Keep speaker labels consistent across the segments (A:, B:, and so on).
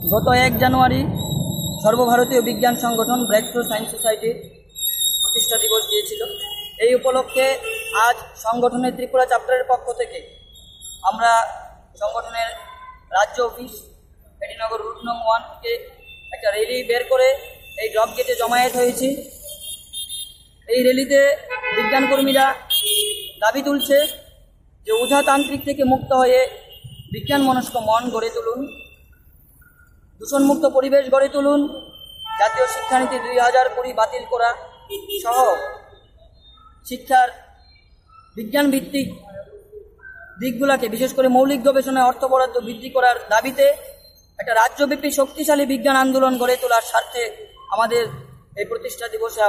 A: গত 1 জানুয়ারি সর্বভারতীয় বিজ্ঞান সংগঠন ব্রেকথ্রু সায়েন্স সোসাইটির প্রতিষ্ঠা দিবস দিয়েছিল। এই উপলক্ষে আজ সংগঠনের ত্রিপুরা চ্যাপ্টারের পক্ষ থেকে আমরা সংগঠনের রাজ্য অফিস মেদিনীনগর রুট নং 1 একটা র্যালি বের করে এই ড্রপ গেটে জমায়েত হয়েছি। এই র্যালিতে বিজ্ঞানকর্মীরা দাবি তুলছে যে উধাতান্ত্রিক থেকে মুক্ত হয়ে বিজ্ঞান মনস্ক মন গড়ে তুলুন, দূষণমুক্ত পরিবেশ গড়ে তুলুন, জাতীয় শিক্ষানীতি 2020 বাতিল করা সহ শিক্ষার বিজ্ঞান ভিত্তিক দিকগুলোকে বিশেষ করে মৌলিক গবেষণায় অর্থ বরাদ্দ বৃদ্ধি করার দাবিতে একটা রাজ্যব্যাপী শক্তিশালী বিজ্ঞান আন্দোলন গড়ে তোলার স্বার্থে আমাদের এই প্রতিষ্ঠা দিবসে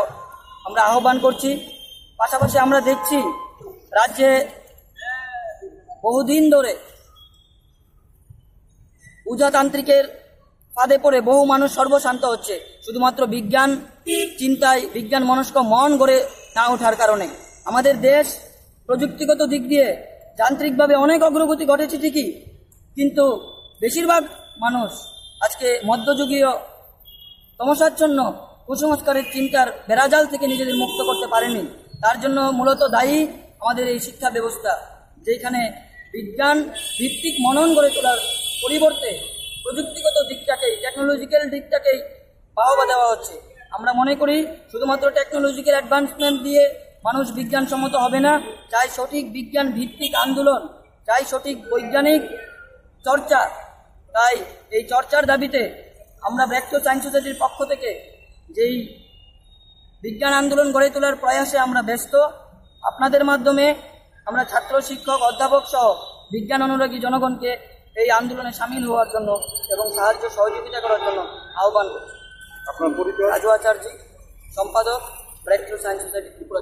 A: আমরা আহ্বান করছি। পাশাপাশি আমরা দেখছি রাজ্যে বহুদিন ধরে উজাতান্ত্রিকের ফাঁদে পড়ে বহু মানুষ সর্বশান্ত হচ্ছে শুধুমাত্র বিজ্ঞান চিন্তায় বিজ্ঞান মনস্ক মন গড়ে না ওঠার কারণে। আমাদের দেশ প্রযুক্তিগত দিক দিয়ে যান্ত্রিকভাবে অনেক অগ্রগতি ঘটেছে ঠিকই, কিন্তু বেশিরভাগ মানুষ আজকে মধ্যযুগীয় তমসাচ্ছন্ন কুসংস্কারের চিন্তার বেড়াজাল থেকে নিজেদের মুক্ত করতে পারেনি। তার জন্য মূলত দায়ী আমাদের এই শিক্ষা ব্যবস্থা, যেখানে বিজ্ঞান ভিত্তিক মনন গড়ে তোলার পরিবর্তে প্রযুক্তিগত দিকটাকেই টেকনোলজিক্যাল দিকটাকেই বাহবা দেওয়া হচ্ছে। আমরা মনে করি শুধুমাত্র টেকনোলজিক্যাল অ্যাডভান্সমেন্ট দিয়ে মানুষ বিজ্ঞানসম্মত হবে না, চাই সঠিক বিজ্ঞান ভিত্তিক আন্দোলন, চাই সঠিক বৈজ্ঞানিক চর্চা। তাই এই চর্চার দাবিতে আমরা ব্রেকথ্রু সায়েন্স সোসাইটির পক্ষ থেকে যেই বিজ্ঞান আন্দোলন গড়ে তোলার প্রয়াসে আমরা ব্যস্ত, আপনাদের মাধ্যমে আমরা ছাত্র শিক্ষক অধ্যাপক সহ বিজ্ঞান অনুরাগী জনগণকে এই আন্দোলনে সামিল হওয়ার জন্য এবং সাহায্য সহযোগিতা করার জন্য আহ্বান করছি।
B: আপনার পরিচয়?
A: রাজু আচার্য, সম্পাদক, ব্রেকথ্রু সায়েন্স সোসাইটি ত্রিপুরা।